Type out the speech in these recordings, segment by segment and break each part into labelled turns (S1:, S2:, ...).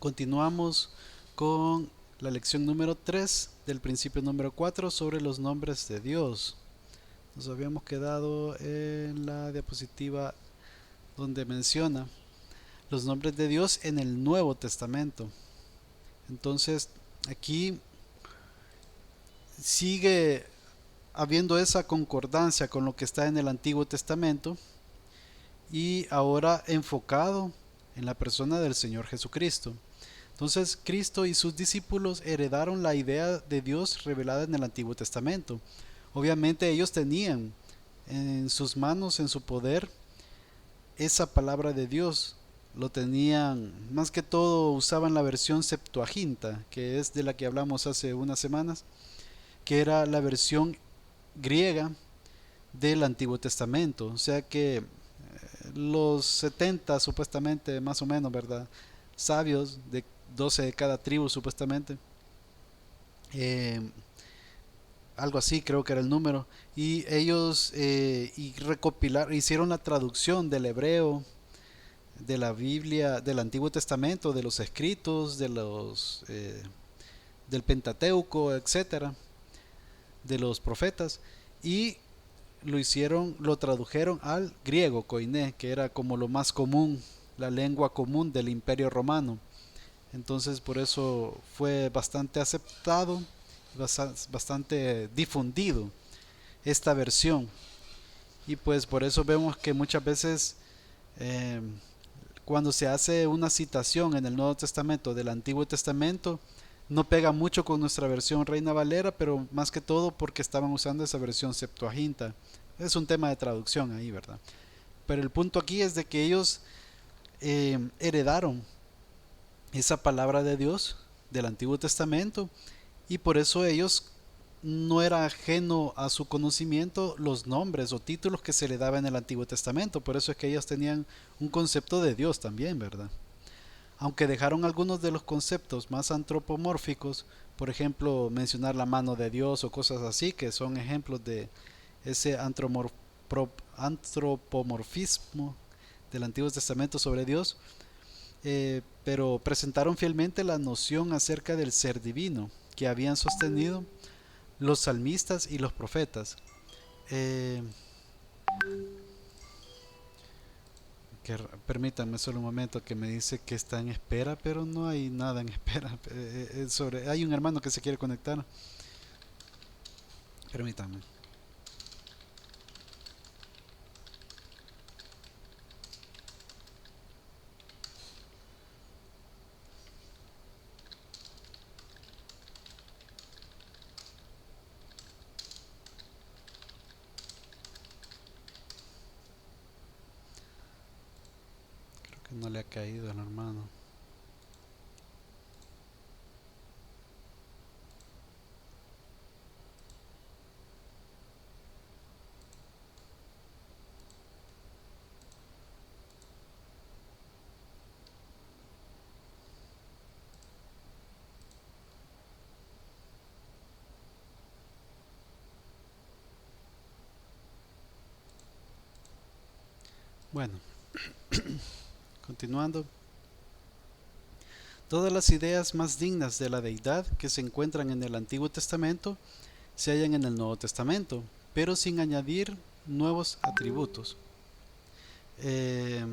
S1: Continuamos con la lección número 3 del principio número 4 sobre los nombres de Dios. Nos habíamos quedado en la diapositiva donde menciona los nombres de Dios en el Nuevo Testamento. Entonces, aquí sigue habiendo esa concordancia con lo que está en el Antiguo Testamento y ahora enfocado en la persona del Señor Jesucristo. Entonces, Cristo y sus discípulos heredaron la idea de Dios revelada en el Antiguo Testamento. Obviamente ellos tenían en sus manos, en su poder, esa palabra de Dios. Lo tenían, más que todo usaban la versión Septuaginta, que es de la que hablamos hace unas semanas, que era la versión griega del Antiguo Testamento. O sea que los 70 supuestamente, más o menos, ¿verdad? Sabios de 12 de cada tribu supuestamente. Eh, Algo así creo que era el número. Y ellos hicieron la traducción del hebreo, de la Biblia, del Antiguo Testamento, de los escritos, del Pentateuco, etcétera, de los profetas, y lo tradujeron al griego, koiné, que era como lo más común, la lengua común del Imperio Romano. Entonces por eso fue bastante aceptado, bastante difundido esta versión. Y pues por eso vemos que muchas veces eh, cuando se hace una citación en el Nuevo Testamento del Antiguo Testamento, no pega mucho con nuestra versión Reina Valera, pero más que todo porque estaban usando esa versión Septuaginta. Es un tema de traducción ahí, ¿verdad? Pero el punto aquí es de que ellos heredaron esa palabra de Dios del Antiguo Testamento y por eso ellos no era ajeno a su conocimiento los nombres o títulos que se le daban en el Antiguo Testamento. Por eso es que ellos tenían un concepto de Dios también, ¿verdad? Aunque dejaron algunos de los conceptos más antropomórficos, por ejemplo, mencionar la mano de Dios o cosas así, que son ejemplos de ese antropomorfismo del Antiguo Testamento sobre Dios, pero presentaron fielmente la noción acerca del ser divino que habían sostenido los salmistas y los profetas. Eh, Permítanme solo un momento que me dice que está en espera, pero no hay nada en espera. Hay un hermano que se quiere conectar. Permítanme. Creo que no le ha caído al hermano. Bueno, continuando. Todas las ideas más dignas de la deidad que se encuentran en el Antiguo Testamento se hallan en el Nuevo Testamento, pero sin añadir nuevos atributos. Eh,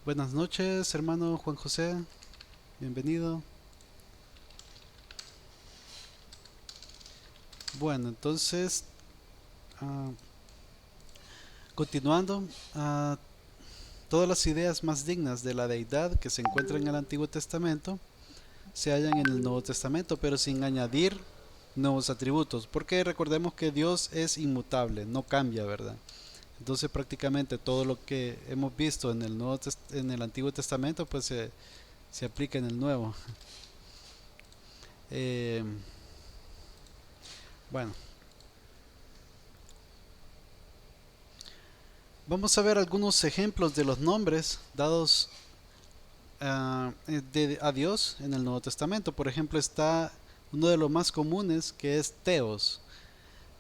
S1: Buenas noches, hermano Juan José. Bienvenido. Bueno, entonces, ah, continuando, todas las ideas más dignas de la deidad que se encuentran en el Antiguo Testamento se hallan en el Nuevo Testamento, pero sin añadir nuevos atributos, porque recordemos que Dios es inmutable, no cambia, ¿verdad? Entonces prácticamente todo lo que hemos visto en en el Antiguo Testamento pues se aplica en el Nuevo. Eh, bueno, Vamos a ver algunos ejemplos de los nombres dados a Dios en el Nuevo Testamento. Por ejemplo, está uno de los más comunes que es Teos,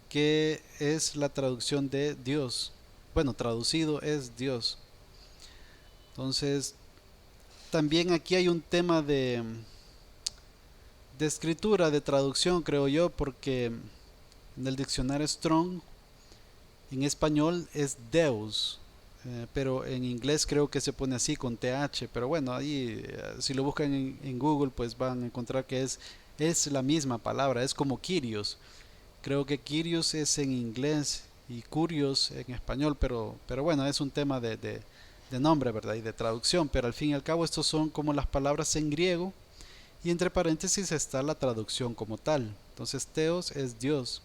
S1: que es la traducción de Dios. Bueno, traducido es Dios. Entonces, también aquí hay un tema de escritura, de traducción, creo yo, porque en el diccionario Strong, en español es Deus, pero en inglés creo que se pone así con TH, pero bueno, ahí si lo buscan en Google pues van a encontrar que es la misma palabra, es como Kyrios. Creo que Kyrios es en inglés y Curios en español, pero bueno, es un tema de nombre, ¿verdad? Y de traducción, pero al fin y al cabo estos son como las palabras en griego y entre paréntesis está la traducción como tal. Entonces Theos es Dios.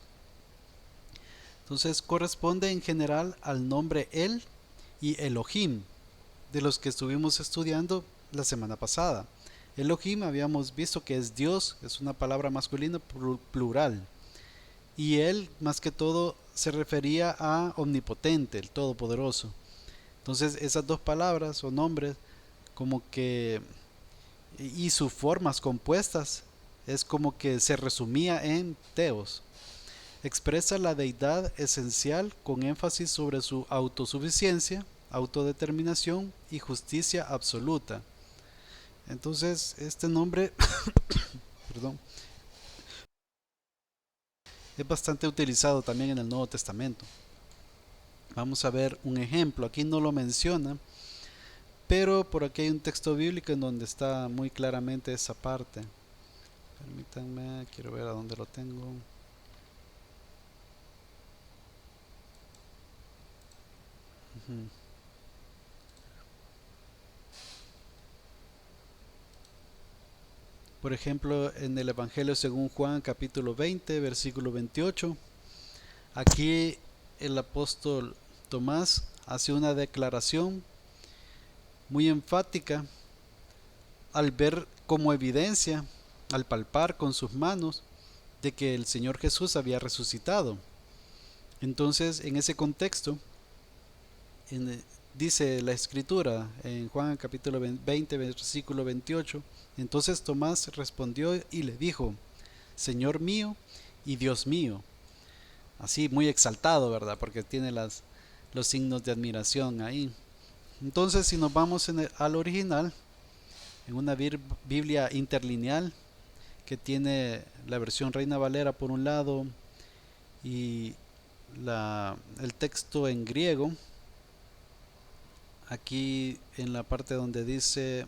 S1: Entonces corresponde en general al nombre El y Elohim, de los que estuvimos estudiando la semana pasada. Elohim habíamos visto que es Dios, es una palabra masculina plural. Y él, más que todo, se refería a omnipotente, el todopoderoso. Entonces, esas dos palabras o nombres, como que, y sus formas compuestas, es como que se resumía en Teos. Expresa la deidad esencial con énfasis sobre su autosuficiencia, autodeterminación y justicia absoluta. Entonces, este nombre, perdón, es bastante utilizado también en el Nuevo Testamento. Vamos a ver un ejemplo, aquí no lo menciona, pero por aquí hay un texto bíblico en donde está muy claramente esa parte. Permítanme, quiero ver a dónde lo tengo. Ujú. Por ejemplo, en el Evangelio según Juan, capítulo 20, versículo 28, aquí el apóstol Tomás hace una declaración muy enfática al ver como evidencia, al palpar con sus manos, de que el Señor Jesús había resucitado. Entonces, en ese contexto, en, dice la escritura en Juan capítulo 20, versículo 28, entonces Tomás respondió y le dijo, Señor mío y Dios mío. Así, muy exaltado, ¿verdad? Porque tiene los signos de admiración ahí. Entonces, si nos vamos al original, en una Biblia interlineal que tiene la versión Reina Valera por un lado y el texto en griego, aquí en la parte donde dice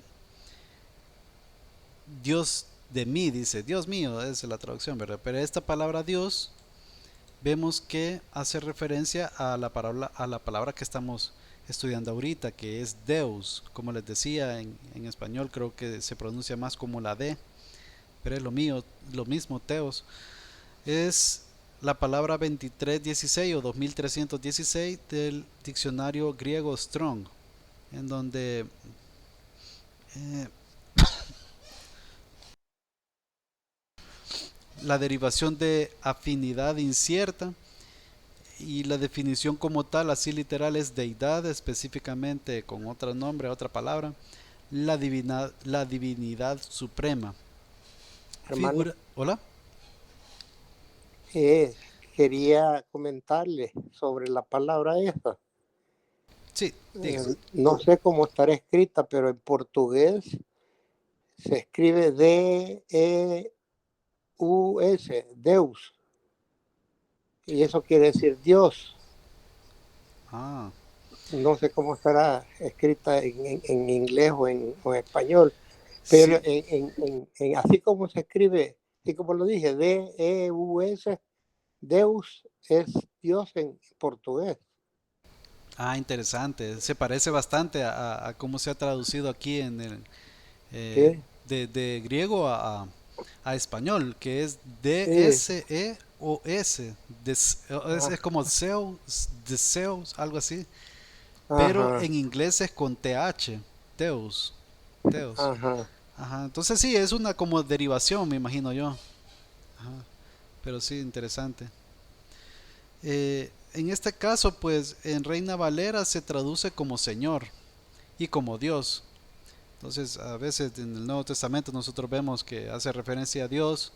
S1: Dios de mí, dice Dios mío, es la traducción, ¿verdad? Pero esta palabra Dios vemos que hace referencia a la palabra que estamos estudiando ahorita, que es Deus. Como les decía, en español creo que se pronuncia más como la D, pero es lo mismo, Teos. Es la palabra 2316 o 2316 del diccionario griego Strong, en donde eh, la derivación de afinidad incierta y la definición como tal, así literal, es deidad, específicamente con otro nombre, otra palabra, la divinidad suprema.
S2: Hermano,
S1: Hola.
S2: eh, quería comentarle sobre la palabra esa.
S1: Sí, dígame.
S2: No sé cómo estará escrita, pero en portugués se escribe D-E-U-S, Deus, y eso quiere decir Dios.
S1: Ah,
S2: No sé cómo estará escrita en inglés o en español, pero
S1: sí.
S2: así como se escribe, así como lo dije, D-E-U-S, Deus es Dios en portugués.
S1: Ah, interesante. Se parece bastante a cómo se ha traducido aquí en el
S2: Sí,
S1: de griego a español, que es
S2: sí.
S1: Deseos.
S2: Ah,
S1: Es como deseos, algo así. Pero
S2: ajá,
S1: en inglés es con TH, Teus, Teus.
S2: ajá.
S1: Ajá, entonces sí, es una como derivación, me imagino yo. Ajá, pero sí, interesante. en este caso, pues en Reina Valera se traduce como Señor y como Dios. Entonces, a veces en el Nuevo Testamento nosotros vemos que hace referencia a Dios,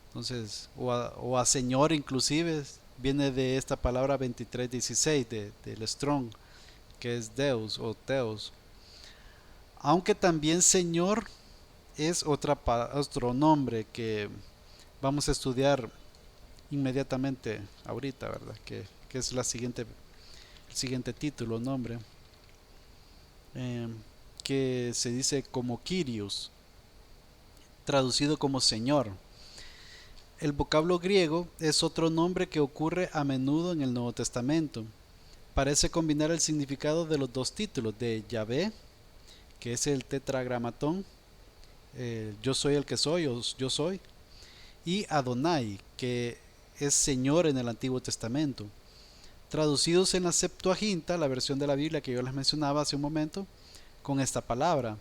S1: entonces, o a Señor inclusive, viene de esta palabra 23:16 del Strong, que es Deus o Theos. Aunque también Señor es otro nombre que vamos a estudiar inmediatamente ahorita, ¿verdad? Que es el siguiente título, nombre, eh, que se dice como Kyrios, traducido como Señor. El vocablo griego es otro nombre que ocurre a menudo en el Nuevo Testamento. Parece combinar el significado de los dos títulos, de Yahvé, que es el tetragramatón, yo soy el que soy o yo soy, y Adonai, que es Señor en el Antiguo Testamento. Traducidos en la Septuaginta, la versión de la Biblia que yo les mencionaba hace un momento, con esta palabra.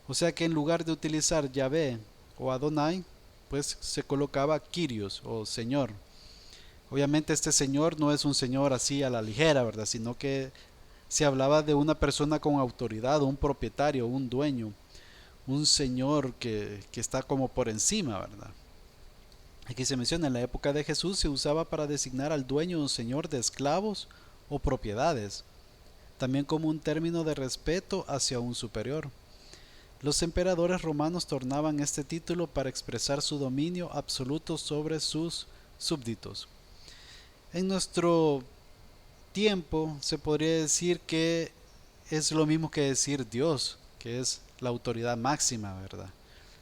S1: O sea que en lugar de utilizar Yahvé o Adonai, pues se colocaba Kyrios o Señor. Obviamente este Señor no es un Señor así a la ligera, ¿verdad? Sino que se hablaba de una persona con autoridad, un propietario, un dueño, un Señor que está como por encima, ¿verdad? Aquí se menciona, en la época de Jesús se usaba para designar al dueño o señor de esclavos o propiedades, también como un término de respeto hacia un superior. Los emperadores romanos tornaban este título para expresar su dominio absoluto sobre sus súbditos. En nuestro tiempo se podría decir que es lo mismo que decir Dios, que es la autoridad máxima, ¿verdad?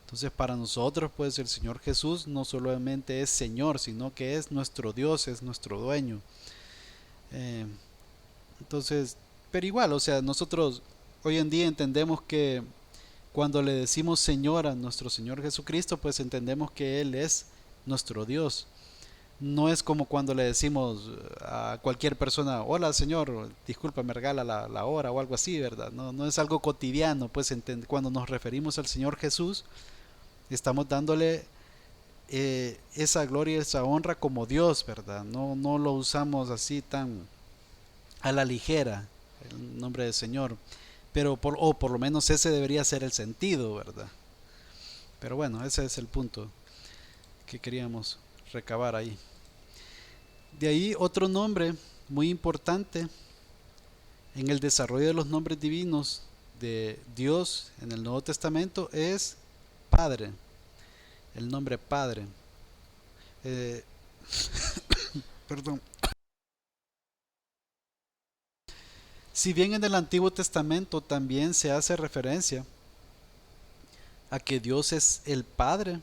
S1: Entonces para nosotros pues el Señor Jesús no solamente es Señor, sino que es nuestro Dios, es nuestro dueño. Eh, entonces, pero igual, o sea, nosotros hoy en día entendemos que cuando le decimos Señor a nuestro Señor Jesucristo, pues entendemos que Él es nuestro Dios. No es como cuando le decimos a cualquier persona, hola Señor, disculpa, me regala la hora o algo así, ¿verdad? No, no es algo cotidiano, pues cuando nos referimos al Señor Jesús, estamos dándole esa gloria, esa honra como Dios, ¿verdad? No, no lo usamos así tan a la ligera, el nombre del Señor. Pero o por lo menos ese debería ser el sentido, ¿verdad? Pero bueno, ese es el punto que queríamos recabar ahí. De ahí otro nombre muy importante en el desarrollo de los nombres divinos de Dios en el Nuevo Testamento es Padre, el nombre Padre. Eh, perdón. Si bien en el Antiguo Testamento también se hace referencia a que Dios es el Padre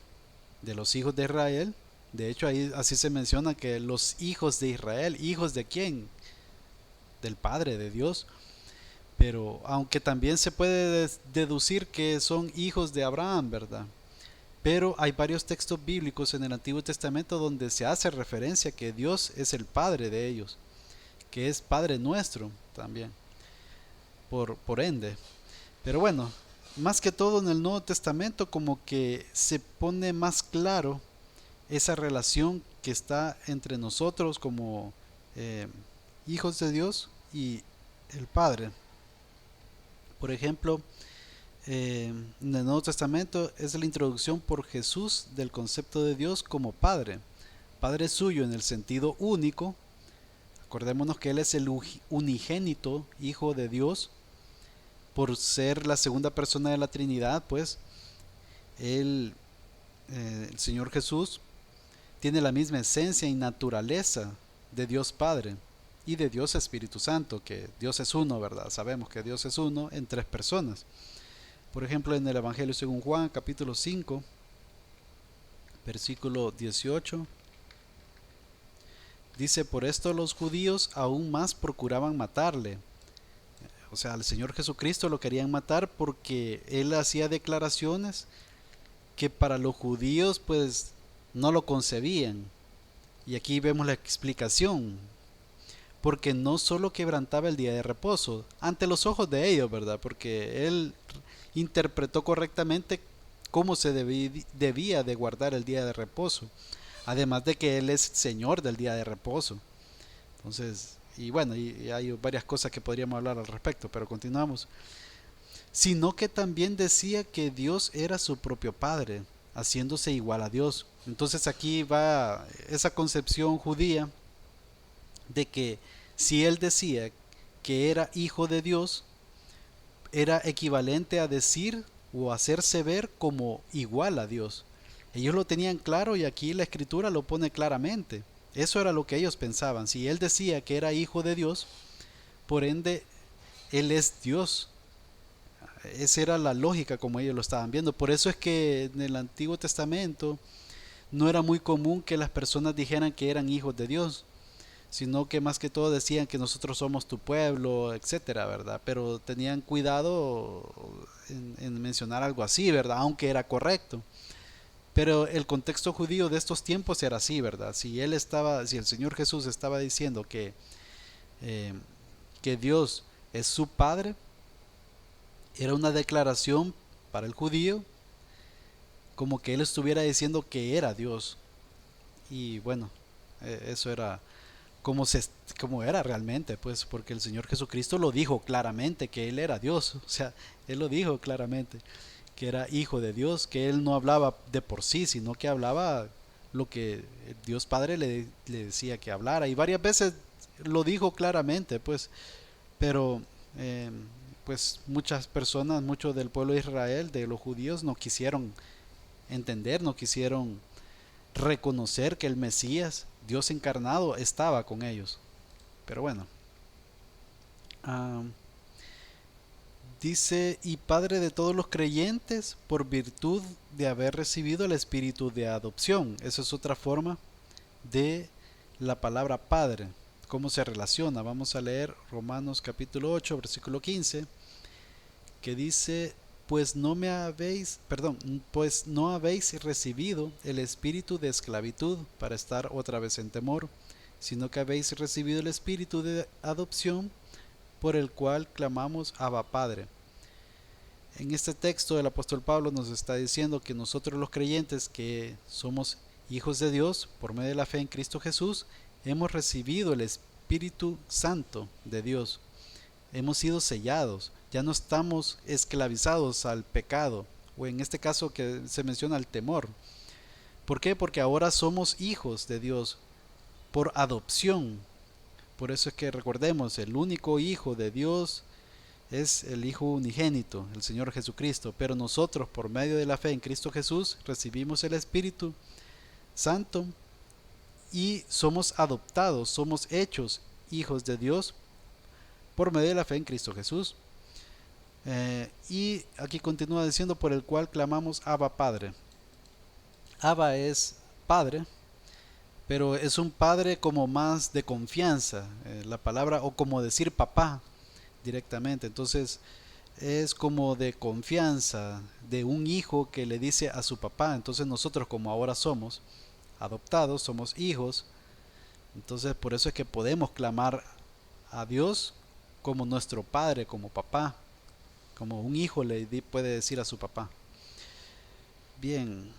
S1: de los hijos de Israel, de hecho ahí así se menciona que los hijos de Israel, ¿hijos de quién? Del Padre, de Dios. Pero aunque también se puede deducir que son hijos de Abraham, ¿verdad? Pero hay varios textos bíblicos en el Antiguo Testamento donde se hace referencia que Dios es el Padre de ellos, que es Padre nuestro también, por ende. Pero bueno, más que todo en el Nuevo Testamento como que se pone más claro esa relación que está entre nosotros como eh, hijos de Dios y el Padre. Por ejemplo, en el Nuevo Testamento es la introducción por Jesús del concepto de Dios como Padre, Padre suyo en el sentido único. Acordémonos que Él es el unigénito Hijo de Dios, por ser la segunda persona de la Trinidad, pues Él, el Señor Jesús, tiene la misma esencia y naturaleza de Dios Padre y de Dios Espíritu Santo, que Dios es uno, ¿verdad? Sabemos que Dios es uno en tres personas. Por ejemplo, en el Evangelio según Juan, capítulo 5, versículo 18, dice, por esto los judíos aún más procuraban matarle. O sea, al Señor Jesucristo lo querían matar porque Él hacía declaraciones que para los judíos pues no lo concebían. Y aquí vemos la explicación. Porque no solo quebrantaba el día de reposo, ante los ojos de ellos, ¿verdad? Porque Él interpretó correctamente cómo se debía de guardar el día de reposo. Además de que Él es Señor del día de reposo. Entonces, y bueno, y hay varias cosas que podríamos hablar al respecto, pero continuamos. Sino que también decía que Dios era su propio Padre, haciéndose igual a Dios. Entonces aquí va esa concepción judía de que si él decía que era hijo de Dios, era equivalente a decir o hacerse ver como igual a Dios. Ellos lo tenían claro y aquí la escritura lo pone claramente. Eso era lo que ellos pensaban. Si él decía que era hijo de Dios, por ende, él es Dios. Esa era la lógica como ellos lo estaban viendo. Por eso es que en el Antiguo Testamento no era muy común que las personas dijeran que eran hijos de Dios, sino que más que todo decían que nosotros somos tu pueblo, etcétera, ¿verdad? Pero tenían cuidado en mencionar algo así, ¿verdad? Aunque era correcto. Pero el contexto judío de estos tiempos era así, ¿verdad? Si el Señor Jesús estaba diciendo eh, que Dios es su Padre, era una declaración para el judío como que él estuviera diciendo que era Dios. Y bueno, eso era como, se, como era realmente, pues, porque el Señor Jesucristo lo dijo claramente, que Él era Dios, o sea, Él lo dijo claramente, que era hijo de Dios, que Él no hablaba de por sí, sino que hablaba lo que Dios Padre le decía que hablara, y varias veces lo dijo claramente, pues, pero eh, pues muchas personas, muchos del pueblo de Israel, de los judíos, no quisieron entender, no quisieron reconocer que el Mesías, Dios encarnado, estaba con ellos. Pero bueno, ah, dice, y Padre de todos los creyentes por virtud de haber recibido el espíritu de adopción. Esa es otra forma de la palabra Padre. ¿Cómo se relaciona? Vamos a leer Romanos capítulo 8, versículo 15, que dice, pues no habéis recibido el espíritu de esclavitud para estar otra vez en temor, sino que habéis recibido el espíritu de adopción por el cual clamamos Abba Padre. En este texto el apóstol Pablo nos está diciendo que nosotros los creyentes que somos hijos de Dios por medio de la fe en Cristo Jesús, hemos recibido el Espíritu Santo de Dios. Hemos sido sellados, ya no estamos esclavizados al pecado, o en este caso que se menciona al temor. ¿Por qué? Porque ahora somos hijos de Dios por adopción. Por eso es que recordemos, el único hijo de Dios es el Hijo unigénito, el Señor Jesucristo, pero nosotros por medio de la fe en Cristo Jesús recibimos el Espíritu Santo y somos adoptados, somos hechos hijos de Dios por medio de la fe en Cristo Jesús. Y aquí continúa diciendo por el cual clamamos Abba Padre. Abba es Padre, pero es un Padre como más de confianza, la palabra, o como decir papá directamente. Entonces es como de confianza de un hijo que le dice a su papá. Entonces nosotros como ahora somos adoptados, somos hijos, entonces por eso es que podemos clamar a Dios como nuestro padre, como papá, como un hijo le puede decir a su papá. Bien,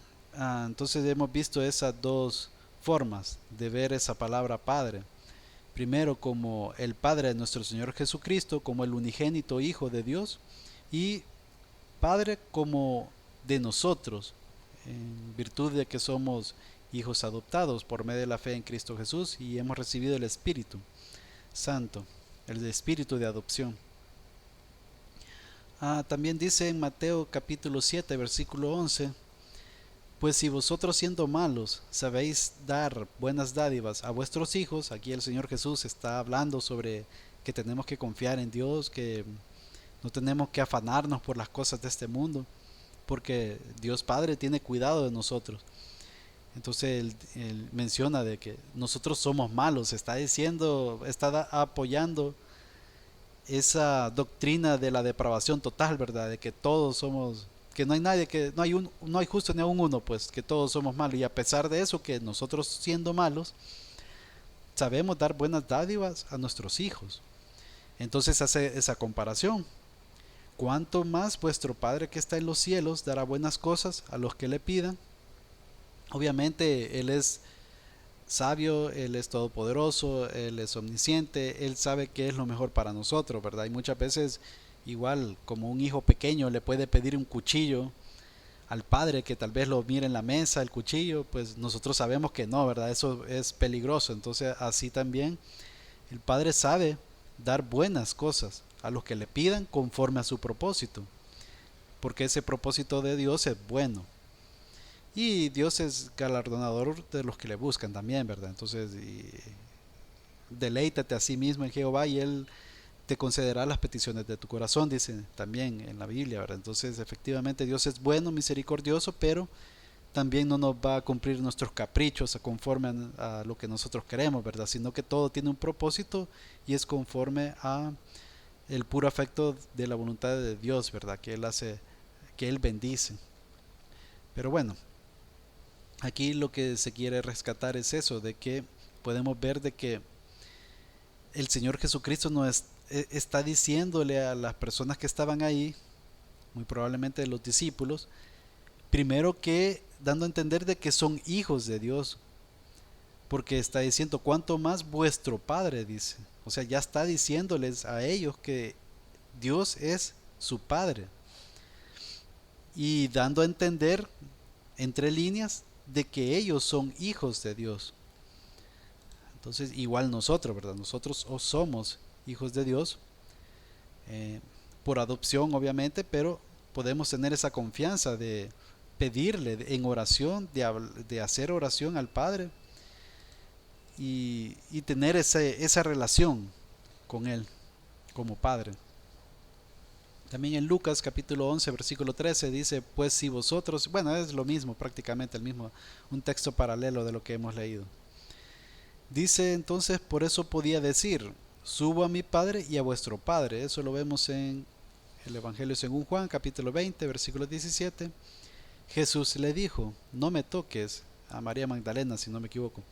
S1: entonces hemos visto esas dos formas de ver esa palabra padre. Primero como el Padre de nuestro Señor Jesucristo, como el unigénito Hijo de Dios, y Padre como de nosotros, en virtud de que somos hijos adoptados por medio de la fe en Cristo Jesús y hemos recibido el Espíritu Santo, el Espíritu de adopción. También dice en Mateo capítulo 7, versículo 11, pues si vosotros siendo malos sabéis dar buenas dádivas a vuestros hijos, aquí el Señor Jesús está hablando sobre que tenemos que confiar en Dios, que no tenemos que afanarnos por las cosas de este mundo, porque Dios Padre tiene cuidado de nosotros. Entonces él menciona de que nosotros somos malos, está diciendo, está apoyando esa doctrina de la depravación total, ¿verdad? De que todos somos, que no hay nadie, que no hay justo ni a un uno, pues que todos somos malos. Y a pesar de eso, que nosotros siendo malos, sabemos dar buenas dádivas a nuestros hijos. Entonces hace esa comparación. Cuanto más vuestro Padre que está en los cielos dará buenas cosas a los que le pidan. Obviamente Él es sabio, Él es todopoderoso, Él es omnisciente, Él sabe qué es lo mejor para nosotros, ¿verdad? Y muchas veces, igual como un hijo pequeño le puede pedir un cuchillo al padre que tal vez lo mire en la mesa, el cuchillo, pues nosotros sabemos que no, ¿verdad? Eso es peligroso. Entonces así también el padre sabe dar buenas cosas a los que le pidan conforme a su propósito, porque ese propósito de Dios es bueno. Y Dios es galardonador de los que le buscan también, ¿verdad? Entonces, deleítate a sí mismo en Jehová y Él te concederá las peticiones de tu corazón, dice también en la Biblia, ¿verdad? Entonces, efectivamente, Dios es bueno, misericordioso, pero también no nos va a cumplir nuestros caprichos conforme a lo que nosotros queremos, ¿verdad? Sino que todo tiene un propósito y es conforme a el puro afecto de la voluntad de Dios, ¿verdad? Que Él hace, que Él bendice. Pero bueno, aquí lo que se quiere rescatar es eso, de que podemos ver de que el Señor Jesucristo no está diciéndole a las personas que estaban ahí, muy probablemente los discípulos, primero que dando a entender de que son hijos de Dios, porque está diciendo cuánto más vuestro Padre, dice. O sea, ya está diciéndoles a ellos que Dios es su Padre y dando a entender entre líneas de que ellos son hijos de Dios. Entonces, igual nosotros, ¿verdad? Nosotros somos hijos de Dios eh, por adopción, obviamente, pero podemos tener esa confianza de pedirle en oración, de hacer oración al Padre y tener esa relación con Él como Padre. También en Lucas capítulo 11 versículo 13 dice, pues si vosotros, bueno, es lo mismo prácticamente, el mismo, un texto paralelo de lo que hemos leído. Dice entonces, por eso podía decir, subo a mi Padre y a vuestro Padre. Eso lo vemos en el Evangelio según Juan capítulo 20 versículo 17. Jesús le dijo, no me toques, a María Magdalena si no me equivoco,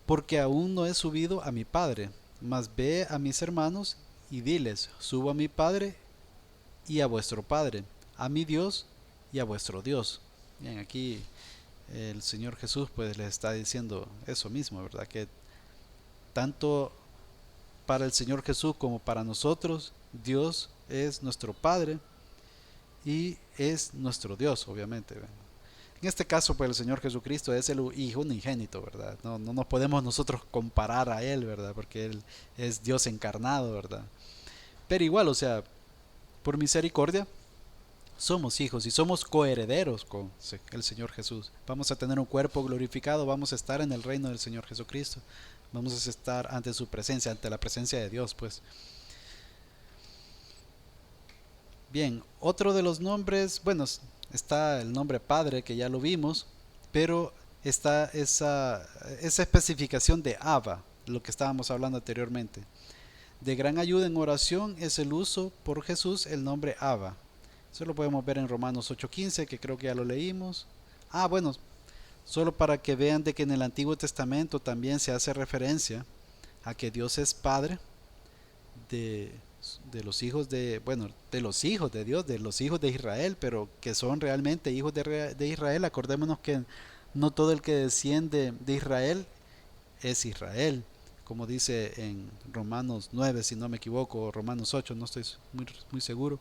S1: porque aún no he subido a mi Padre, mas ve a mis hermanos y diles, subo a mi Padre y a vuestro Padre, a mi Dios y a vuestro Dios. Bien, aquí el Señor Jesús pues les está diciendo eso mismo, ¿verdad? Que tanto para el Señor Jesús como para nosotros, Dios es nuestro Padre y es nuestro Dios, obviamente. En este caso, pues el Señor Jesucristo es el Hijo unigénito, ¿verdad? No nos podemos nosotros comparar a Él, ¿verdad? Porque Él es Dios encarnado, ¿verdad? Pero igual, o sea, por misericordia, somos hijos y somos coherederos con el Señor Jesús. Vamos a tener un cuerpo glorificado, vamos a estar en el reino del Señor Jesucristo. Vamos a estar ante su presencia, ante la presencia de Dios, pues. Bien, otro de los nombres, bueno, está el nombre Padre, que ya lo vimos, pero está esa especificación de Abba, lo que estábamos hablando anteriormente. De gran ayuda en oración es el uso por Jesús el nombre Abba. Eso lo podemos ver en Romanos 8:15, que creo que ya lo leímos. Ah, bueno, solo para que vean de que en el Antiguo Testamento también se hace referencia a que Dios es Padre de, de los hijos de, bueno, de los hijos de Dios, de los hijos de Israel, pero que son realmente hijos de Israel. Acordémonos que no todo el que desciende de Israel es Israel, como dice en Romanos 9, si no me equivoco, o Romanos 8, no estoy muy seguro,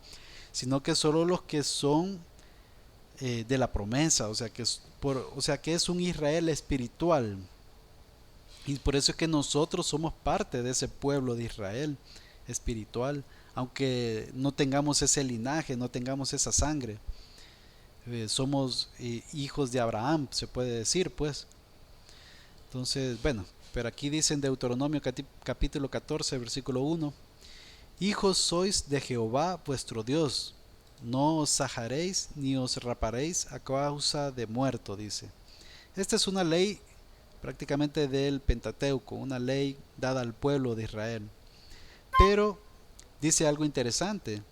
S1: sino que solo los que son de la promesa, o sea que es un Israel espiritual. Y por eso es que nosotros somos parte de ese pueblo de Israel espiritual, aunque no tengamos ese linaje, no tengamos esa sangre. Somos hijos de Abraham, se puede decir, pues. Entonces, bueno, pero aquí dice en Deuteronomio capítulo 14, versículo 1, hijos sois de Jehová vuestro Dios, no os sajaréis ni os raparéis a causa de muerto, dice. Esta es una ley prácticamente del Pentateuco, una ley dada al pueblo de Israel. Pero dice algo interesante,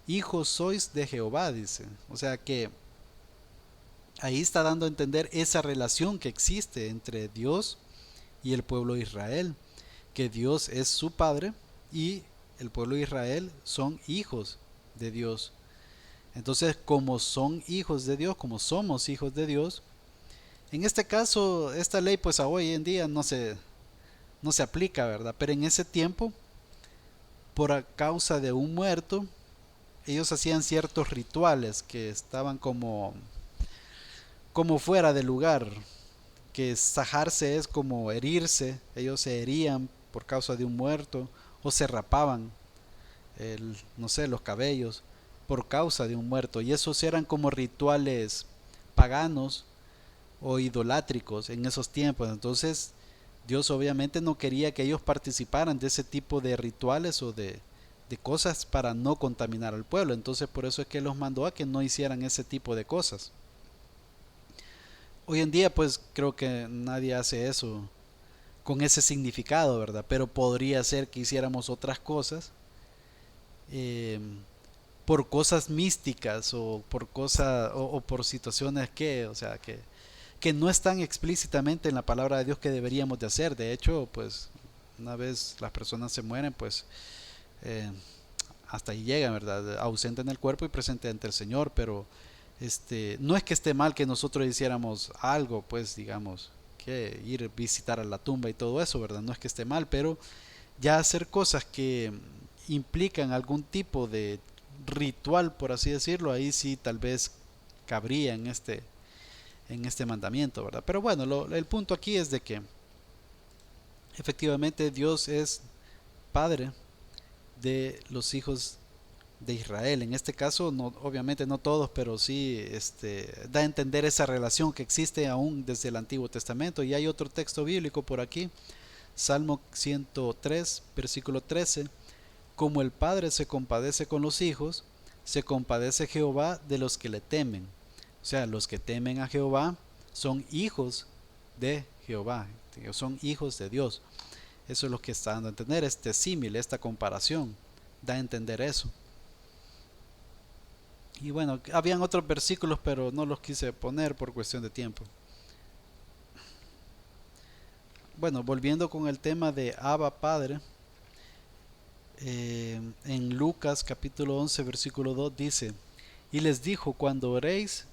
S1: hijos sois de Jehová, dice. O sea que ahí está dando a entender esa relación que existe entre Dios y el pueblo de Israel, que Dios es su Padre y el pueblo de Israel son hijos de Dios. Entonces, como son hijos de Dios, como somos hijos de Dios, En este caso, esta ley pues a hoy en día no se aplica, ¿verdad? Pero en ese tiempo, por a causa de un muerto, ellos hacían ciertos rituales que estaban como fuera de lugar, que sajarse es como herirse, ellos se herían por causa de un muerto o se rapaban no sé, los cabellos por causa de un muerto, y esos eran como rituales paganos o idolátricos en esos tiempos. Entonces Dios obviamente no quería que ellos participaran de ese tipo de rituales o de cosas para no contaminar al pueblo. Entonces por eso es que los mandó a que no hicieran ese tipo de cosas. Hoy en día pues creo que nadie hace eso con ese significado, ¿verdad? Pero podría ser que hiciéramos otras cosas eh, por cosas místicas o por cosas o por situaciones que, o sea, que no están explícitamente en la palabra de Dios que deberíamos de hacer. De hecho, pues una vez las personas se mueren, pues eh, hasta ahí llegan, ¿verdad? Ausente en el cuerpo y presente ante el Señor, pero no es que esté mal que nosotros hiciéramos algo, pues digamos, que ir a visitar a la tumba y todo eso, ¿verdad? No es que esté mal, pero ya hacer cosas que implican algún tipo de ritual, por así decirlo, ahí sí tal vez cabría en este mandamiento, ¿verdad? Pero bueno, el punto aquí es de que efectivamente Dios es Padre de los hijos de Israel. En este caso, no, obviamente no todos, pero sí da a entender esa relación que existe aún desde el Antiguo Testamento. Y hay otro texto bíblico por aquí, Salmo 103, versículo 13. Como el Padre se compadece con los hijos, se compadece Jehová de los que le temen. O sea, los que temen a Jehová son hijos de Jehová, son hijos de Dios. Eso es lo que está dando a entender este símil, esta comparación, da a entender eso. Y bueno, habían otros versículos, pero no los quise poner por cuestión de tiempo. Bueno, volviendo con el tema de Abba Padre, en Lucas capítulo 11 versículo 2 dice, y les dijo, cuando oréis,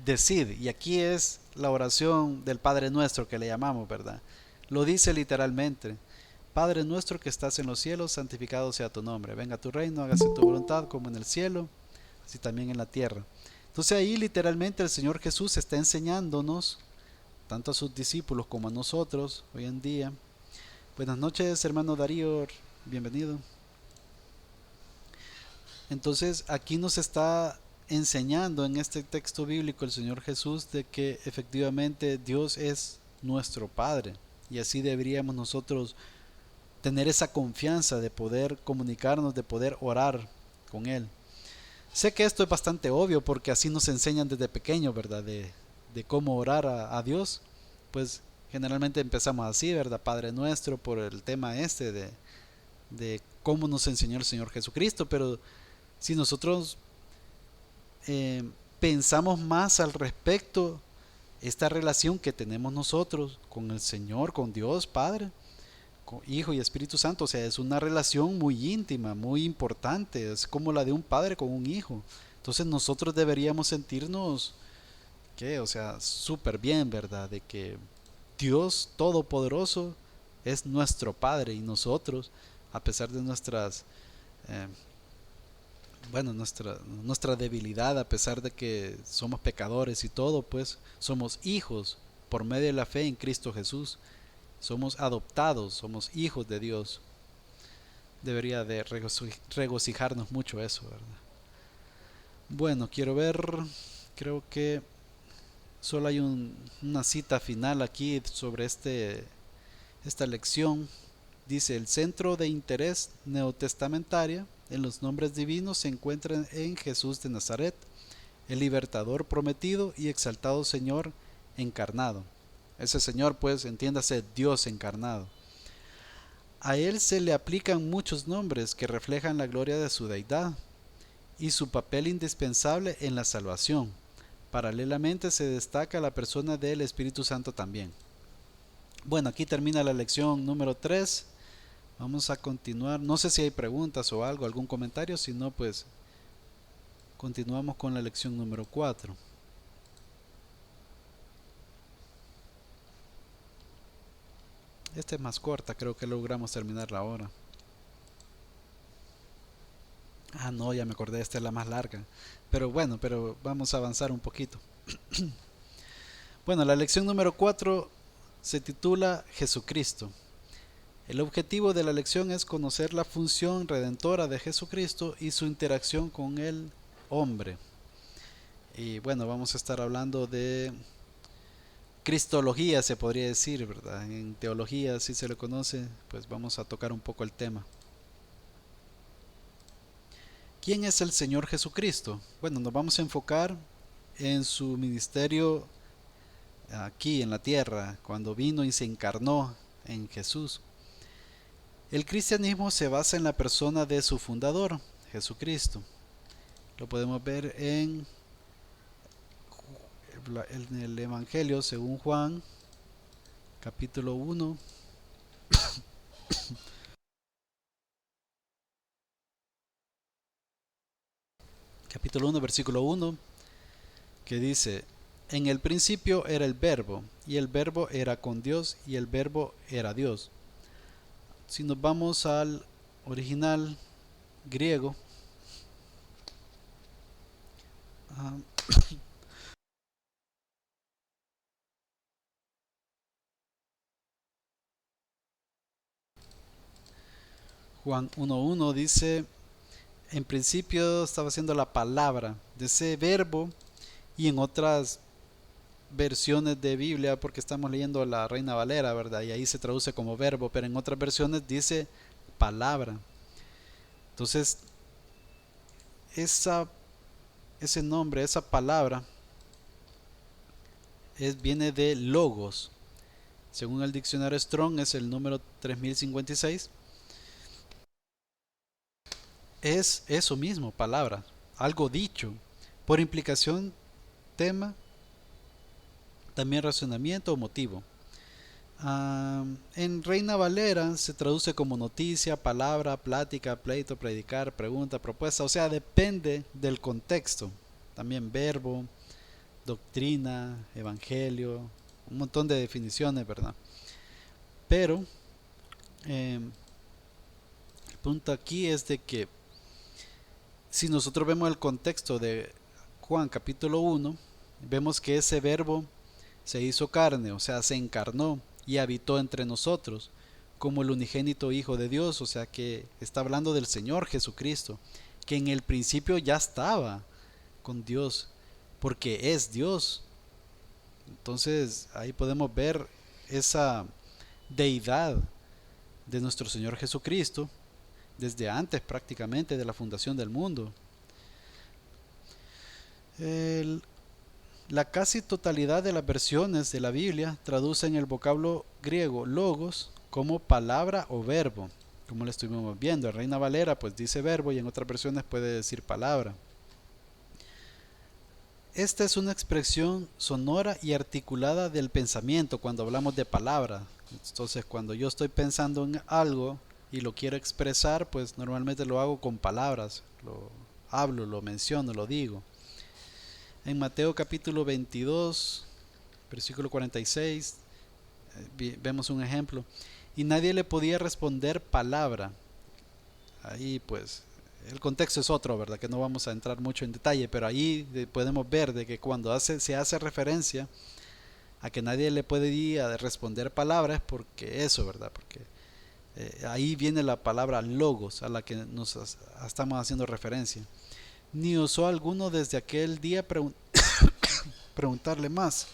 S1: decid, y aquí es la oración del Padre Nuestro que le llamamos, ¿verdad? Lo dice literalmente, Padre nuestro que estás en los cielos, santificado sea tu nombre, venga tu reino, hágase tu voluntad como en el cielo, así también en la tierra. Entonces ahí literalmente el Señor Jesús está enseñándonos, tanto a sus discípulos como a nosotros hoy en día. Buenas noches, hermano Darío, bienvenido. Entonces aquí nos está enseñando en este texto bíblico el Señor Jesús de que efectivamente Dios es nuestro Padre, y así deberíamos nosotros tener esa confianza de poder comunicarnos, de poder orar con Él. Sé que esto es bastante obvio porque así nos enseñan desde pequeño, ¿verdad? De cómo orar a Dios. Pues generalmente empezamos así, ¿verdad? Padre nuestro, por el tema de cómo nos enseñó el Señor Jesucristo. Pero si nosotros pensamos más al respecto, esta relación que tenemos nosotros con el Señor, con Dios Padre, con Hijo y Espíritu Santo, o sea, es una relación muy íntima, muy importante, es como la de un padre con un hijo. Entonces nosotros deberíamos sentirnos, ¿qué? O sea, súper bien, ¿verdad? De que Dios Todopoderoso es nuestro Padre y nosotros, a pesar de eh, bueno, nuestra debilidad, a pesar de que somos pecadores y todo, pues somos hijos por medio de la fe en Cristo Jesús. Somos adoptados, somos hijos de Dios. Debería de regocijarnos mucho eso, ¿verdad? Bueno, quiero ver, creo que solo hay una cita final aquí sobre esta lección. Dice, el centro de interés neotestamentaria en los nombres divinos se encuentra en Jesús de Nazaret, el libertador prometido y exaltado Señor encarnado. Ese Señor, pues, entiéndase, Dios encarnado. A él se le aplican muchos nombres que reflejan la gloria de su deidad y su papel indispensable en la salvación. Paralelamente se destaca la persona del Espíritu Santo también. Bueno, aquí termina la lección número 3. Vamos a continuar. No sé si hay preguntas o algo, algún comentario. Si no, pues continuamos con la lección número 4. Esta es más corta, creo que logramos terminarla ahora. Ah, no, ya me acordé, esta es la más larga. Pero bueno, pero vamos a avanzar un poquito. Bueno, la lección número 4 se titula Jesucristo. El objetivo de la lección es conocer la función redentora de Jesucristo y su interacción con el hombre. Y bueno, vamos a estar hablando de cristología, se podría decir, ¿verdad? En teología, si se le conoce, pues vamos a tocar un poco el tema. ¿Quién es el Señor Jesucristo? Bueno, nos vamos a enfocar en su ministerio aquí en la tierra, cuando vino y se encarnó en Jesús. El cristianismo se basa en la persona de su fundador, Jesucristo. Lo podemos ver en el Evangelio según Juan, capítulo 1, versículo 1, que dice: en el principio era el verbo, y el verbo era con Dios, y el verbo era Dios. Si nos vamos al original griego, Juan 1.1 dice: en principio estaba siendo la palabra de ese verbo. Y en otras versiones de Biblia, porque estamos leyendo la Reina Valera, ¿verdad? Y ahí se traduce como verbo, pero en otras versiones dice palabra. Entonces, ese nombre, esa palabra, viene de logos. Según el diccionario Strong, es el número 3056. Es eso mismo, palabra, algo dicho. Por implicación, tema, también razonamiento o motivo. En Reina Valera se traduce como noticia, palabra, plática, pleito, predicar, pregunta, propuesta. O sea, depende del contexto. También verbo, doctrina, evangelio, un montón de definiciones, ¿verdad? Pero el punto aquí es de que si nosotros vemos el contexto de Juan capítulo 1, vemos que ese verbo se hizo carne, o sea, se encarnó y habitó entre nosotros como el unigénito Hijo de Dios, o sea que está hablando del Señor Jesucristo, que en el principio ya estaba con Dios, porque es Dios. Entonces ahí podemos ver esa deidad de nuestro Señor Jesucristo desde antes prácticamente de la fundación del mundo. La casi totalidad de las versiones de la Biblia traducen el vocablo griego logos como palabra o verbo, como lo estuvimos viendo. En Reina Valera pues dice verbo y en otras versiones puede decir palabra. Esta es una expresión sonora y articulada del pensamiento cuando hablamos de palabra. Entonces cuando yo estoy pensando en algo y lo quiero expresar, pues normalmente lo hago con palabras, lo hablo, lo menciono, lo digo. En Mateo capítulo 22, versículo 46, vemos un ejemplo. Y nadie le podía responder palabra. Ahí pues el contexto es otro, ¿verdad? Que no vamos a entrar mucho en detalle, pero ahí podemos ver de que cuando se hace referencia a que nadie le podía responder palabras, porque eso, ¿verdad? Porque ahí viene la palabra logos a la que nos estamos haciendo referencia. Ni osó alguno desde aquel día preguntarle más.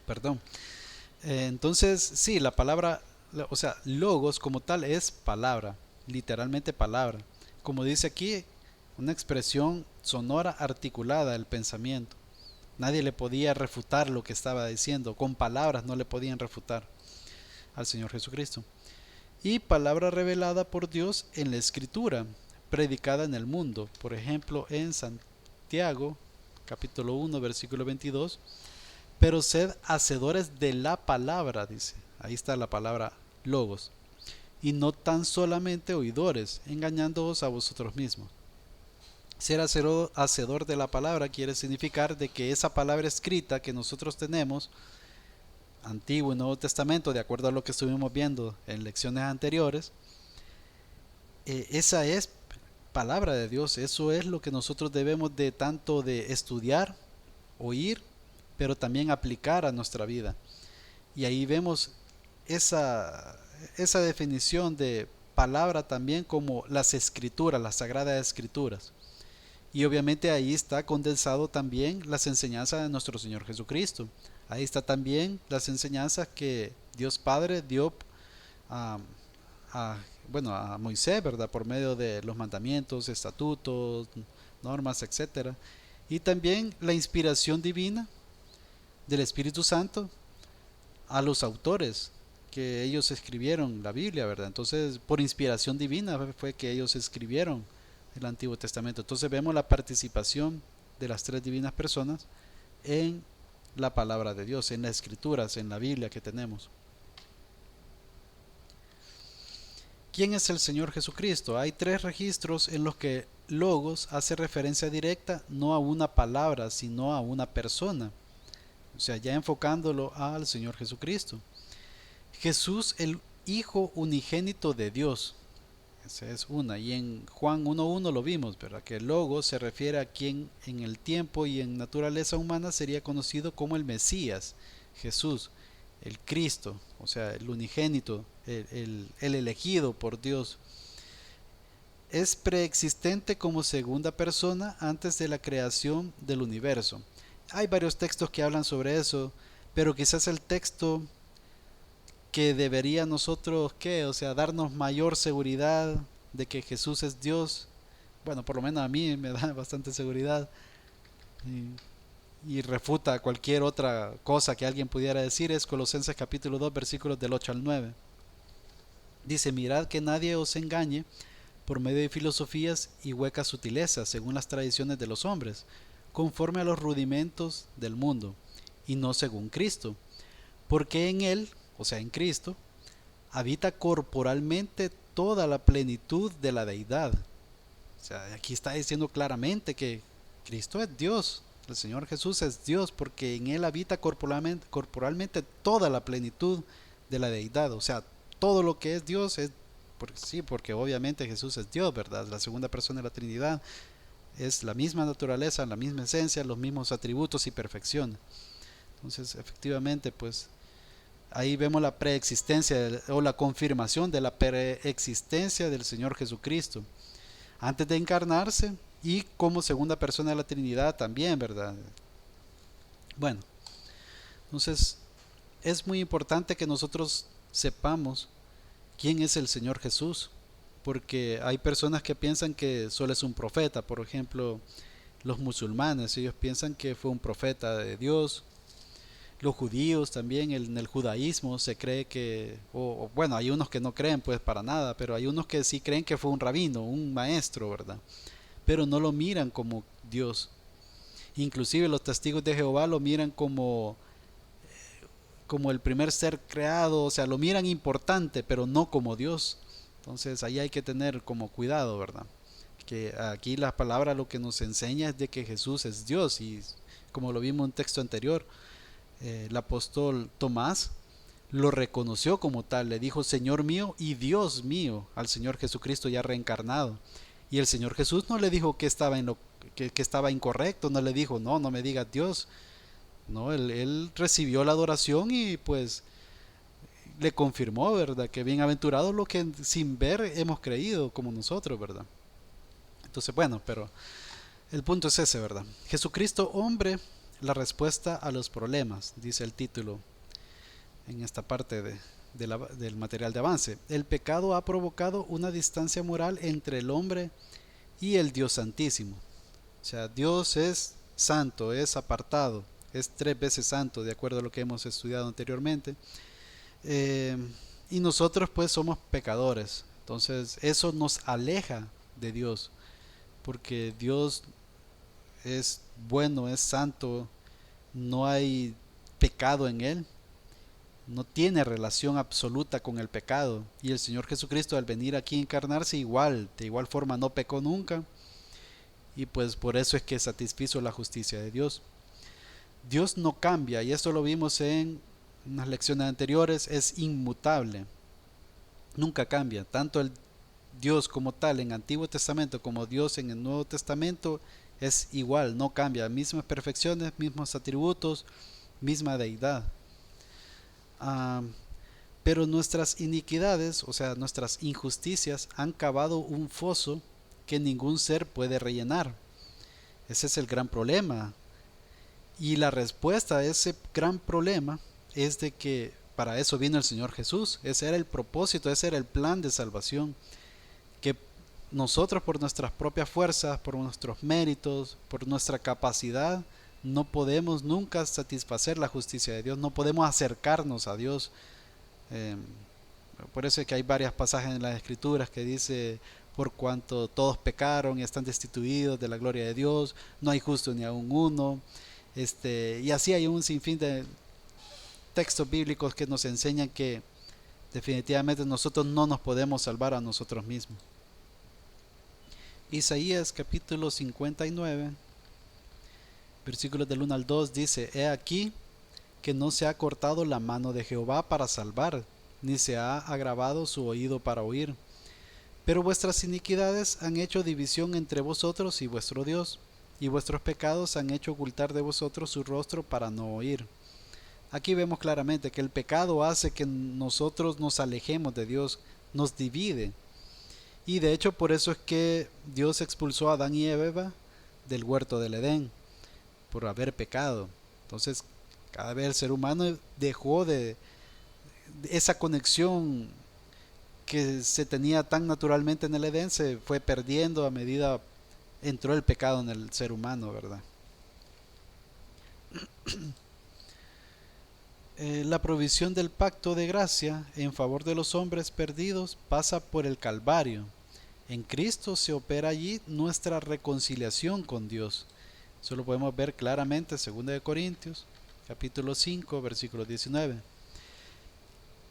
S1: Perdón. Entonces, sí, la palabra, o sea, logos como tal es palabra, literalmente palabra. Como dice aquí, una expresión sonora articulada del pensamiento. Nadie le podía refutar lo que estaba diciendo, con palabras no le podían refutar al Señor Jesucristo. Y palabra revelada por Dios en la Escritura, predicada en el mundo. Por ejemplo, en Santiago, capítulo 1, versículo 22, pero sed hacedores de la palabra, dice. Ahí está la palabra logos. Y no tan solamente oidores, engañándoos a vosotros mismos. Ser hacedor de la palabra quiere significar de que esa palabra escrita que nosotros tenemos Antiguo y Nuevo Testamento, de acuerdo a lo que estuvimos viendo en lecciones anteriores, esa es palabra de Dios. Eso es lo que nosotros debemos de tanto de estudiar, oír, pero también aplicar a nuestra vida. Y ahí vemos esa, esa definición de palabra también como las escrituras, las sagradas escrituras. Y obviamente ahí está condensado también las enseñanzas de nuestro Señor Jesucristo. Ahí está también las enseñanzas que Dios Padre dio a, a, bueno, a Moisés, ¿verdad? Por medio de los mandamientos, estatutos, normas, etcétera. Y también la inspiración divina del Espíritu Santo a los autores que ellos escribieron la Biblia, ¿verdad? Entonces, por inspiración divina fue que ellos escribieron el Antiguo Testamento. Entonces vemos la participación de las tres divinas personas en la palabra de Dios, en las escrituras, en la Biblia que tenemos. ¿Quién es el Señor Jesucristo? Hay tres registros en los que logos hace referencia directa no a una palabra, sino a una persona. O sea, ya enfocándolo al Señor Jesucristo. Jesús, el Hijo unigénito de Dios. Esa es una. Y en Juan 1.1 lo vimos, ¿verdad? Que el Logos se refiere a quien en el tiempo y en naturaleza humana sería conocido como el Mesías, Jesús, el Cristo, o sea, el unigénito, el elegido por Dios. Es preexistente como segunda persona antes de la creación del universo. Hay varios textos que hablan sobre eso, pero quizás el texto que debería nosotros, ¿qué? O sea, darnos mayor seguridad de que Jesús es Dios. Bueno, por lo menos a mí me da bastante seguridad y refuta cualquier otra cosa que alguien pudiera decir. Es Colosenses capítulo 2 versículos del 8 al 9. Dice, mirad que nadie os engañe por medio de filosofías y huecas sutilezas, según las tradiciones de los hombres, conforme a los rudimentos del mundo, y no según Cristo, porque en él, o sea, en Cristo, habita corporalmente toda la plenitud de la deidad. O sea, aquí está diciendo claramente que Cristo es Dios, el Señor Jesús es Dios, porque en él habita corporalmente toda la plenitud de la deidad. O sea, todo lo que es Dios es, porque, sí, porque obviamente Jesús es Dios, ¿verdad? La segunda persona de la Trinidad es la misma naturaleza, la misma esencia, los mismos atributos y perfección. Entonces, efectivamente, pues ahí vemos la preexistencia o la confirmación de la preexistencia del Señor Jesucristo antes de encarnarse y como segunda persona de la Trinidad también, ¿verdad? Bueno, entonces es muy importante que nosotros sepamos quién es el Señor Jesús, porque hay personas que piensan que solo es un profeta. Por ejemplo, los musulmanes, ellos piensan que fue un profeta de Dios. Los judíos también, en el judaísmo se cree que, o bueno, hay unos que no creen pues para nada, pero hay unos que sí creen que fue un rabino, un maestro, ¿verdad? Pero no lo miran como Dios. Inclusive los testigos de Jehová lo miran como el primer ser creado, o sea, lo miran importante, pero no como Dios. Entonces ahí hay que tener como cuidado, ¿verdad? Que aquí la palabra lo que nos enseña es de que Jesús es Dios, y como lo vimos en un texto anterior, el apóstol Tomás lo reconoció como tal, le dijo Señor mío y Dios mío al Señor Jesucristo ya reencarnado. Y el Señor Jesús no le dijo que estaba que estaba incorrecto, no le dijo no me digas Dios. No, él recibió la adoración y pues le confirmó, ¿verdad? Que bienaventurado lo que sin ver hemos creído, como nosotros, ¿verdad? Entonces, bueno, pero el punto es ese, ¿verdad? Jesucristo, hombre, la respuesta a los problemas, dice el título en esta parte del material de avance. El pecado ha provocado una distancia moral entre el hombre y el Dios Santísimo. O sea, Dios es santo, es apartado, es tres veces santo, de acuerdo a lo que hemos estudiado anteriormente. Eh, y nosotros pues somos pecadores. Entonces eso nos aleja de Dios, porque Dios es bueno, es santo, no hay pecado en él, no tiene relación absoluta con el pecado. Y el Señor Jesucristo al venir aquí a encarnarse igual, de igual forma no pecó nunca, y pues por eso es que satisfizo la justicia de Dios. Dios no cambia, y esto lo vimos en unas lecciones anteriores, es inmutable, nunca cambia. Tanto el Dios como tal en Antiguo Testamento como Dios en el Nuevo Testamento es igual, no cambia, mismas perfecciones, mismos atributos, misma deidad. Ah, pero nuestras iniquidades, o sea, nuestras injusticias, han cavado un foso que ningún ser puede rellenar. Ese es el gran problema. Y la respuesta a ese gran problema es de que para eso vino el Señor Jesús. Ese era el propósito, ese era el plan de salvación. Que nosotros por nuestras propias fuerzas, por nuestros méritos, por nuestra capacidad, no podemos nunca satisfacer la justicia de Dios, no podemos acercarnos a Dios. Eh, por eso es que hay varias pasajes en las Escrituras que dice, por cuanto todos pecaron y están destituidos de la gloria de Dios, no hay justo ni aun uno. Y así hay un sinfín de textos bíblicos que nos enseñan que definitivamente nosotros no nos podemos salvar a nosotros mismos. Isaías capítulo 59, versículos del 1 al 2 dice, He aquí que no se ha cortado la mano de Jehová para salvar, ni se ha agravado su oído para oír. Pero vuestras iniquidades han hecho división entre vosotros y vuestro Dios, y vuestros pecados han hecho ocultar de vosotros su rostro para no oír. Aquí vemos claramente que el pecado hace que nosotros nos alejemos de Dios, nos divide. Y de hecho por eso es que Dios expulsó a Adán y Eva del huerto del Edén, por haber pecado. Entonces cada vez el ser humano dejó de esa conexión que se tenía tan naturalmente en el Edén, se fue perdiendo a medida entró el pecado en el ser humano, ¿verdad? La provisión del pacto de gracia en favor de los hombres perdidos pasa por el Calvario. En Cristo se opera allí nuestra reconciliación con Dios. Eso lo podemos ver claramente en 2 Corintios, capítulo 5, versículo 19.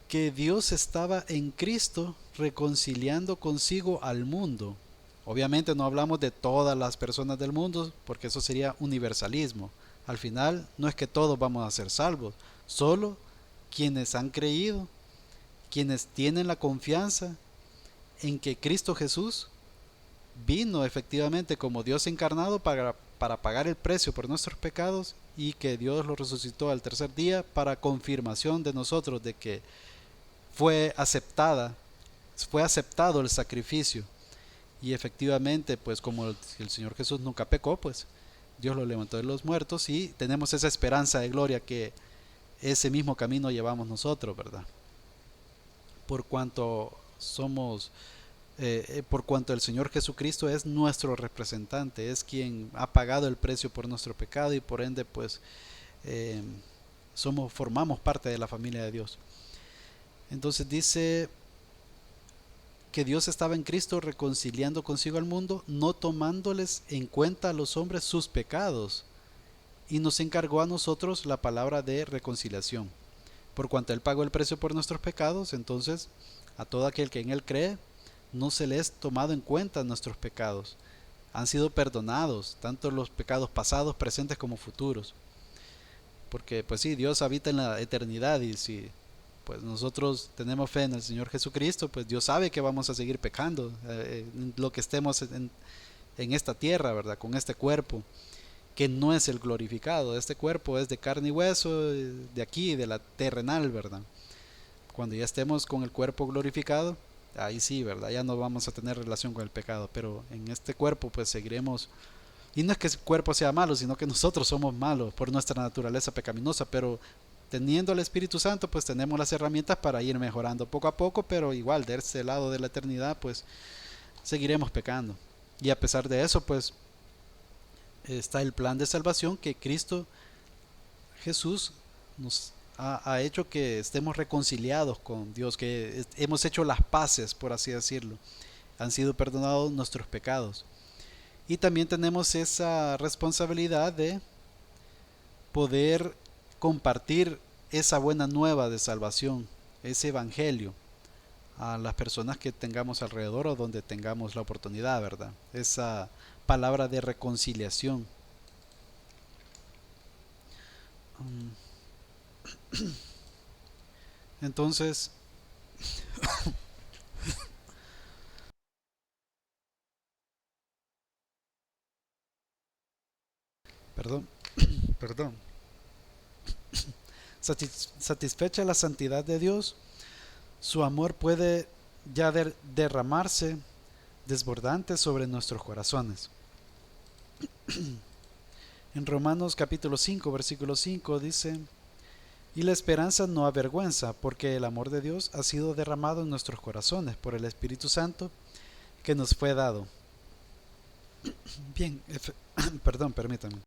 S1: Que Dios estaba en Cristo reconciliando consigo al mundo. Obviamente no hablamos de todas las personas del mundo, porque eso sería universalismo. Al final no es que todos vamos a ser salvos, solo quienes han creído, quienes tienen la confianza en que Cristo Jesús vino efectivamente como Dios encarnado para pagar el precio por nuestros pecados y que Dios lo resucitó al tercer día para confirmación de nosotros de que fue aceptado el sacrificio. Y efectivamente, pues como el Señor Jesús nunca pecó, pues Dios lo levantó de los muertos y tenemos esa esperanza de gloria que ese mismo camino llevamos nosotros, ¿verdad? Por cuanto por cuanto el Señor Jesucristo es nuestro representante, es quien ha pagado el precio por nuestro pecado y por ende, pues eh, formamos parte de la familia de Dios. Entonces dice que Dios estaba en Cristo reconciliando consigo al mundo, no tomándoles en cuenta a los hombres sus pecados, y nos encargó a nosotros la palabra de reconciliación. Por cuanto Él pagó el precio por nuestros pecados, entonces a todo aquel que en Él cree, no se le es tomado en cuenta nuestros pecados. Han sido perdonados, tanto los pecados pasados, presentes como futuros. Porque pues sí, Dios habita en la eternidad y si pues nosotros tenemos fe en el Señor Jesucristo, pues Dios sabe que vamos a seguir pecando en lo que estemos en esta tierra, ¿verdad? Con este cuerpo, que no es el glorificado. Este cuerpo es de carne y hueso, de aquí, de la terrenal, ¿verdad? Cuando ya estemos con el cuerpo glorificado, ahí sí, ¿verdad? Ya no vamos a tener relación con el pecado, pero en este cuerpo pues seguiremos. Y no es que el cuerpo sea malo, sino que nosotros somos malos por nuestra naturaleza pecaminosa, pero teniendo el Espíritu Santo, pues tenemos las herramientas para ir mejorando poco a poco, pero igual de ese lado de la eternidad, pues seguiremos pecando. Y a pesar de eso, pues está el plan de salvación que Cristo Jesús nos ha hecho que estemos reconciliados con Dios, que hemos hecho las paces, por así decirlo. Han sido perdonados nuestros pecados. Y también tenemos esa responsabilidad de poder compartir esa buena nueva de salvación, ese evangelio, a las personas que tengamos alrededor o donde tengamos la oportunidad, ¿verdad? Esa palabra de reconciliación. Entonces, perdón, perdón, satisfecha la santidad de Dios, su amor puede ya derramarse desbordante sobre nuestros corazones. En Romanos capítulo 5, versículo 5 dice: y la esperanza no avergüenza, porque el amor de Dios ha sido derramado en nuestros corazones por el Espíritu Santo que nos fue dado. Bien, perdón, permítanme.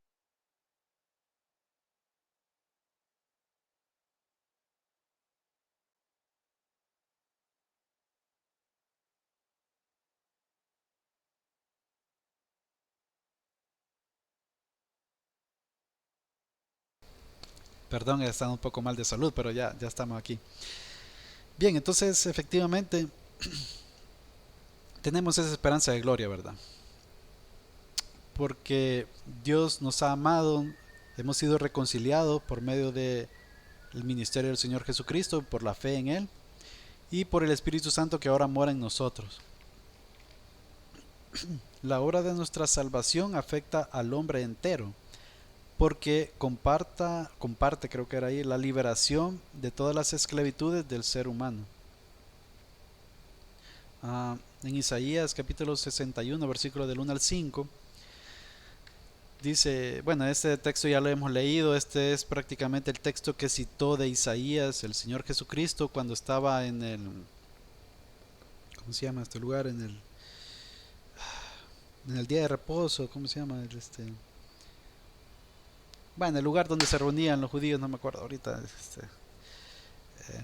S1: Perdón, he estado un poco mal de salud, pero ya estamos aquí. Bien, entonces efectivamente tenemos esa esperanza de gloria, ¿verdad? Porque Dios nos ha amado, hemos sido reconciliados por medio del ministerio del Señor Jesucristo, por la fe en Él y por el Espíritu Santo que ahora mora en nosotros. La obra de nuestra salvación afecta al hombre entero, porque comparte, creo que era ahí, la liberación de todas las esclavitudes del ser humano. En Isaías capítulo 61, versículo del 1 al 5, dice, bueno, este texto ya lo hemos leído, este es prácticamente el texto que citó de Isaías el Señor Jesucristo cuando estaba en el, ¿cómo se llama este lugar? En el día de reposo, ¿cómo se llama? Bueno, en el lugar donde se reunían los judíos, no me acuerdo ahorita. Eh,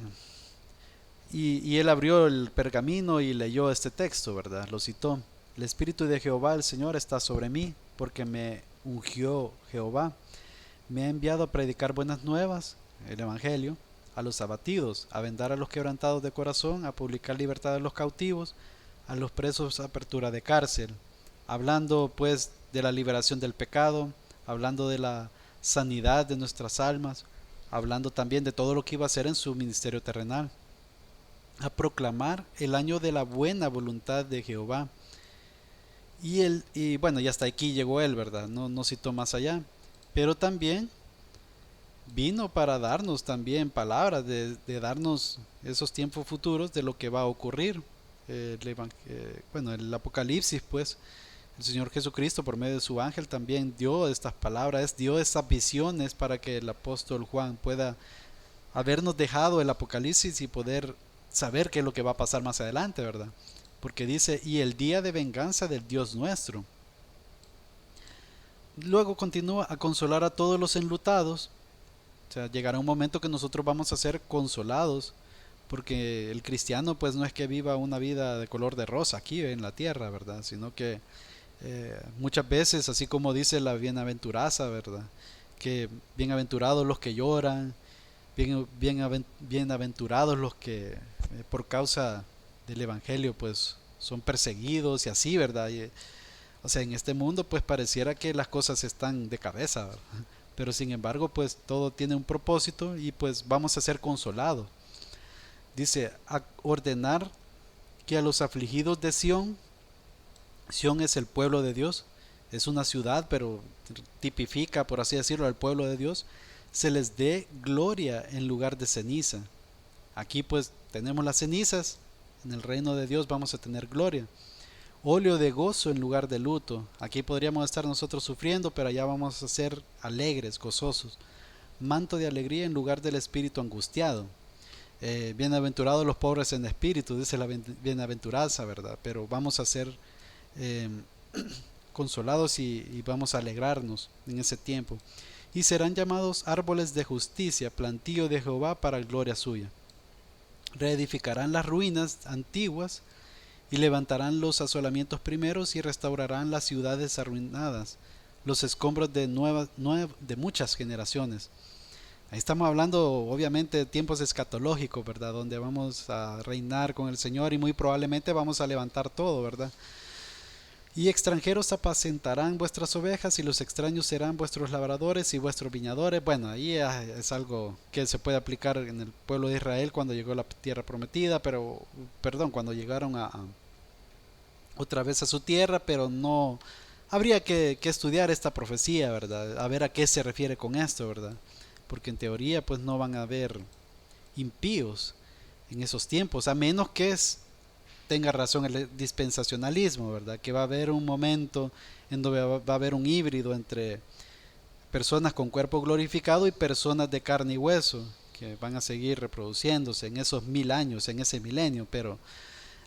S1: y él abrió el pergamino y leyó este texto, ¿verdad? Lo citó. El Espíritu de Jehová, el Señor, está sobre mí, porque me ungió Jehová. Me ha enviado a predicar buenas nuevas, el Evangelio, a los abatidos, a vendar a los quebrantados de corazón, a publicar libertad a los cautivos, a los presos apertura de cárcel, hablando pues de la liberación del pecado, hablando de la sanidad de nuestras almas, hablando también de todo lo que iba a hacer en su ministerio terrenal, a proclamar el año de la buena voluntad de Jehová. Y bueno, y hasta aquí llegó él, ¿verdad? No citó más allá. Pero también vino para darnos también palabras, de darnos esos tiempos futuros de lo que va a ocurrir. Bueno, el Apocalipsis, pues, el Señor Jesucristo por medio de su ángel también dio estas palabras, dio estas visiones para que el apóstol Juan pueda habernos dejado el Apocalipsis y poder saber qué es lo que va a pasar más adelante, ¿verdad? Porque dice, y el día de venganza del Dios nuestro. Luego continúa a consolar a todos los enlutados. O sea, llegará un momento que nosotros vamos a ser consolados, porque el cristiano pues no es que viva una vida de color de rosa aquí en la tierra, ¿verdad? Sino que muchas veces, así como dice la bienaventuranza, ¿verdad? Que bienaventurados los que lloran, bienaventurados los que por causa del Evangelio pues son perseguidos y así, ¿verdad? O sea, en este mundo pues pareciera que las cosas están de cabeza, ¿verdad? Pero sin embargo pues todo tiene un propósito y pues vamos a ser consolados. Dice, a ordenar que a los afligidos de Sión, Sión es el pueblo de Dios, es una ciudad pero tipifica por así decirlo al pueblo de Dios, se les dé gloria en lugar de ceniza. Aquí pues tenemos las cenizas, en el reino de Dios vamos a tener gloria. Óleo de gozo en lugar de luto. Aquí podríamos estar nosotros sufriendo, pero allá vamos a ser alegres, gozosos. Manto de alegría en lugar del espíritu angustiado. Bienaventurados los pobres en espíritu, dice la bienaventuranza, ¿verdad? Pero vamos a ser eh, consolados y vamos a alegrarnos en ese tiempo. Y serán llamados árboles de justicia, plantío de Jehová para gloria suya. Reedificarán las ruinas antiguas y levantarán los asolamientos primeros y restaurarán las ciudades arruinadas, los escombros de muchas generaciones. Ahí estamos hablando obviamente de tiempos escatológicos, ¿verdad? Donde vamos a reinar con el Señor y muy probablemente vamos a levantar todo, ¿verdad? Y extranjeros apacentarán vuestras ovejas y los extraños serán vuestros labradores y vuestros viñadores. Bueno, ahí es algo que se puede aplicar en el pueblo de Israel cuando llegó a la tierra prometida, pero, perdón, cuando llegaron otra vez a su tierra, pero no, habría que estudiar esta profecía, ¿verdad? A ver a qué se refiere con esto, ¿verdad? Porque en teoría pues no van a haber impíos en esos tiempos, a menos que tenga razón el dispensacionalismo, ¿verdad? Que va a haber un momento en donde va a haber un híbrido entre personas con cuerpo glorificado y personas de carne y hueso, que van a seguir reproduciéndose en esos 1000 años, en ese milenio, pero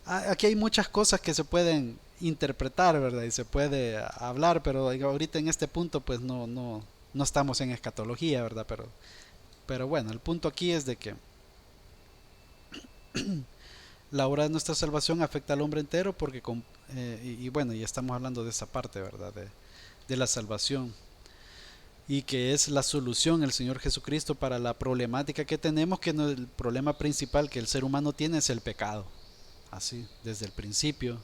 S1: aquí hay muchas cosas que se pueden interpretar, ¿verdad? Y se puede hablar, pero ahorita en este punto pues no estamos en escatología, ¿verdad? Pero bueno, el punto aquí es de que la obra de nuestra salvación afecta al hombre entero porque y bueno, y estamos hablando de esa parte, ¿verdad? De la salvación y que es la solución el Señor Jesucristo para la problemática que tenemos, que no, el problema principal que el ser humano tiene es el pecado, así, desde el principio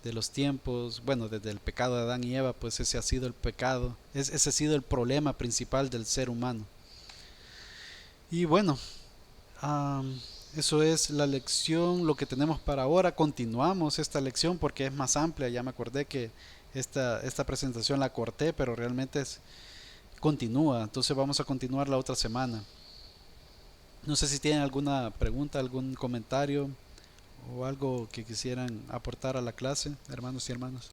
S1: de los tiempos, bueno, desde el pecado de Adán y Eva, pues ese ha sido el pecado, ese ha sido el problema principal del ser humano. Y bueno, eso es la lección, lo que tenemos para ahora. Continuamos esta lección porque es más amplia. Ya me acordé que esta presentación la corté, pero realmente continúa. Entonces vamos a continuar la otra semana. No sé si tienen alguna pregunta, algún comentario o algo que quisieran aportar a la clase, hermanos y hermanas.